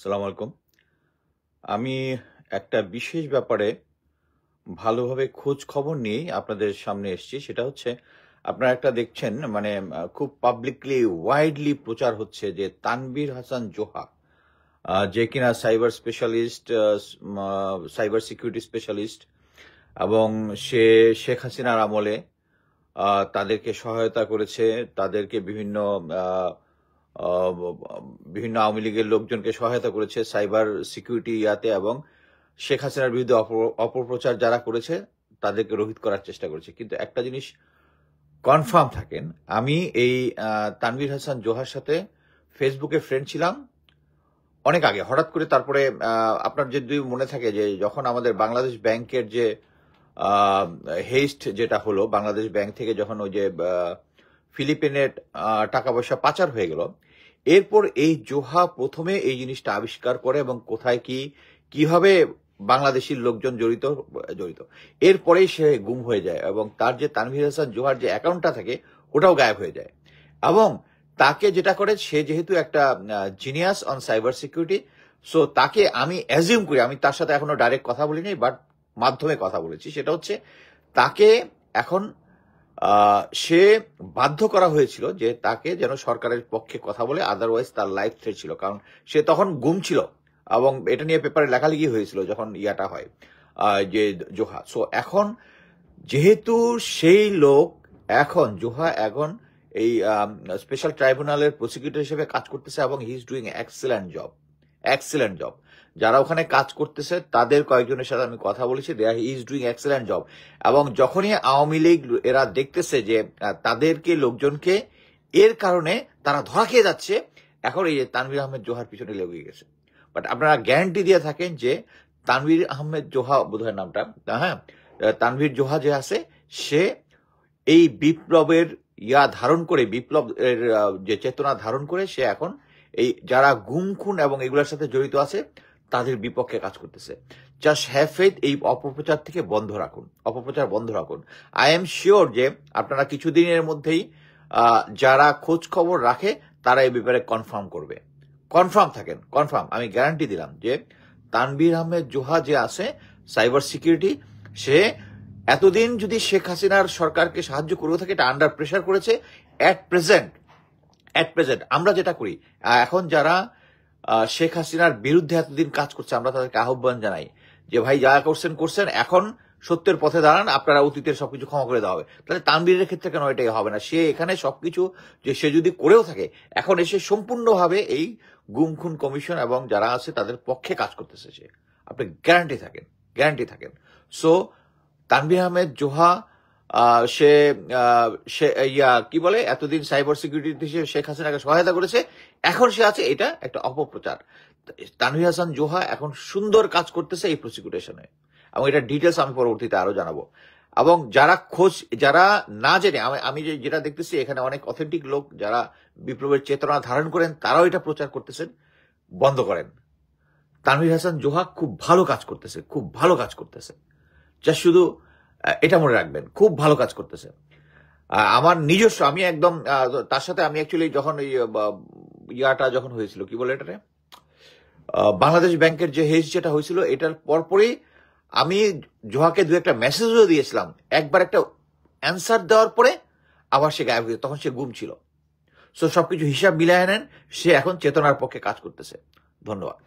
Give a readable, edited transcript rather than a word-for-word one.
সালাম আলাইকুম। আমি একটা বিশেষ ব্যাপারে ভালোভাবে খোঁজ খবর নিয়েই আপনাদের সামনে এসেছি। সেটা হচ্ছে আপনারা একটা দেখছেন মানে খুব পাবলিকলি ওয়াইডলি প্রচার হচ্ছে যে তানভীর হাসান জোহা যে কিনা cyber specialist, cyber security specialist এবং সে শেখ হাসিনার আমলে তাদেরকে সহায়তা করেছে। তাদেরকে আহ, আহ, বিভিন্ন আওয়ামী লীগের লোকজনকে সহায়তা করেছে সাইবার সিকিউরিটি ইয়াতে, এবং শেখ হাসিনার বিরুদ্ধে অপপ্রচার যারা করেছে তাদেরকে রোহিত করার চেষ্টা করেছে। কিন্তু একটা জিনিস কনফার্ম থাকেন, আমি এই তানভীর হাসান জোহার সাথে ফেসবুকে ফ্রেন্ড ছিলাম অনেক আগে। হঠাৎ করে তারপরে আপনার যদি মনে থাকে যে যখন আমাদের বাংলাদেশ ব্যাংকের যে হেস্ট যেটা হলো, বাংলাদেশ ব্যাংক থেকে যখন ওই যে ফিলিপিনের টাকা পয়সা পাচার হয়ে গেল, এরপর এই জোহা প্রথমে এই জিনিসটা আবিষ্কার করে এবং কোথায় কিভাবে বাংলাদেশির লোকজন জড়িত জড়িত এরপরেই সে গুম হয়ে যায় এবং তার যে তানভীর হাসান জোহার যে অ্যাকাউন্টটা থাকে ওটাও গায়েব হয়ে যায়। এবং তাকে যেটা করে, সে যেহেতু একটা genius on cyber security, so তাকে আমি অ্যাজিউম করি, আমি তার সাথে এখনো ডাইরেক্ট কথা বলিনি, বাট মাধ্যমে কথা বলেছি, সেটা হচ্ছে তাকে এখন সে বাধ্য করা হয়েছিল যে তাকে যেন সরকারের পক্ষে কথা বলে, আদারওয়াইজ তার লাইফ থ্রেট ছিল, কারণ সে তখন গুম ছিল এবং এটা নিয়ে পেপারে লেখালেখি হয়েছিল যখন ইয়াটা হয় যে জোহা। সো এখন যেহেতু সেই লোক এখন জোহা এখন এই স্পেশাল ট্রাইব্যুনালের প্রসিকিউটর হিসেবে কাজ করতেছে এবং হি is doing excellent job, excellent job. যারা ওখানে কাজ করতেছে তাদের কয়েকজনের সাথে আমি কথা বলেছি, they are he is doing excellent job. এবং যখনই আওয়ামী লীগ এরা দেখতেছে যে তাদেরকে লোকজনকে এর কারণে তারা ধরা খেয়ে যাচ্ছে, এখন এই যে তানভীর আহমেদ জোহার পিছনে লেগে গেছে। বাট আপনারা গ্যারান্টি দিয়ে থাকেন যে তানভীর আহমেদ জোহা বোধহয় নামটা, হ্যাঁ, তানভীর জোহা যে আছে, সে এই বিপ্লবের ইয়া ধারণ করে, বিপ্লবের যে চেতনা ধারণ করে, সে এখন এই যারা গুম খুন এবং এগুলোর সাথে জড়িত আছে তাদের বিপক্ষে কাজ করতেছে। জাস্ট হ্যাভ ফেথ, এই অপপ্রচার থেকে বন্ধ রাখুন, অপপ্রচার বন্ধ রাখুন। আই এম শিওর যে আপনারা কিছুদিনের মধ্যেই যারা খোঁজ খবর রাখে তারা এই ব্যাপারে কনফার্ম করবে। কনফার্ম থাকেন, কনফার্ম, আমি গ্যারান্টি দিলাম যে তানভীর আহমেদ জোহা যে আছে সাইবার সিকিউরিটি, সে এতদিন যদি শেখ হাসিনার সরকারকে সাহায্য করে থাকে, এটা আন্ডার প্রেসার করেছে। অ্যাট প্রেজেন্ট আমরা যেটা করি, এখন যারা শেখ হাসিনার বিরুদ্ধে এতদিন কাজ করছে, আমরা তাদেরকে আহ্বান জানাই যে ভাই যা করছেন এখন সত্যের পথে দাঁড়ান, আপনারা অতীতের সবকিছু ক্ষমা করে দেওয়া হবে। তাহলে তানভীরের ক্ষেত্রে কেন এটাই হবে না? সে এখানে সবকিছু যে সে যদি করেও থাকে, এখন এসে সম্পূর্ণভাবে এই গুম খুন কমিশন এবং যারা আছে তাদের পক্ষে কাজ করতেছে সে। আপনি গ্যারান্টি থাকেন, গ্যারান্টি থাকেন। সো তানভীর আহমেদ জোহা সে সে ইয়া কি বলে, এতদিন সাইবার সিকিউরিটি হিসেবে শেখ হাসিনাকে সহায়তা করেছে, এখন সে আছে, এটা একটা অপপ্রচার। তানভীর হাসান জোহা এখন সুন্দর কাজ করতেছে এই প্রসিকিউশনে, এবং এটা ডিটেলস আমি পরবর্তীতে আরো জানাবো। এবং যারা না জেনে, আমি যেটা দেখতেছি এখানে অনেক অথেন্টিক লোক যারা বিপ্লবের চেতনা ধারণ করেন, তারাও এটা প্রচার করতেছেন। বন্ধ করেন। তানভীর হাসান জোহা খুব ভালো কাজ করতেছে, খুব ভালো কাজ করতেছে। যা শুধু এটা মনে রাখবেন, খুব ভালো কাজ করতেছে। আমার নিজস্ব, আমি একদম তার সাথে আমি অ্যাকচুয়ালি যখন এই ইয়াটা যখন হয়েছিল, কি বলে এটারে, বাংলাদেশ ব্যাংকের যে হেজ যেটা হয়েছিল, এটার পরপরই আমি জোহাকে দু একটা মেসেজও দিয়েছিলাম। একবার একটা অ্যান্সার দেওয়ার পরে আবার সে গায়েব হয়েছে, তখন সে গুম ছিল। সো সবকিছু হিসাব মিলায় নেন, সে এখন চেতনার পক্ষে কাজ করতেছে। ধন্যবাদ।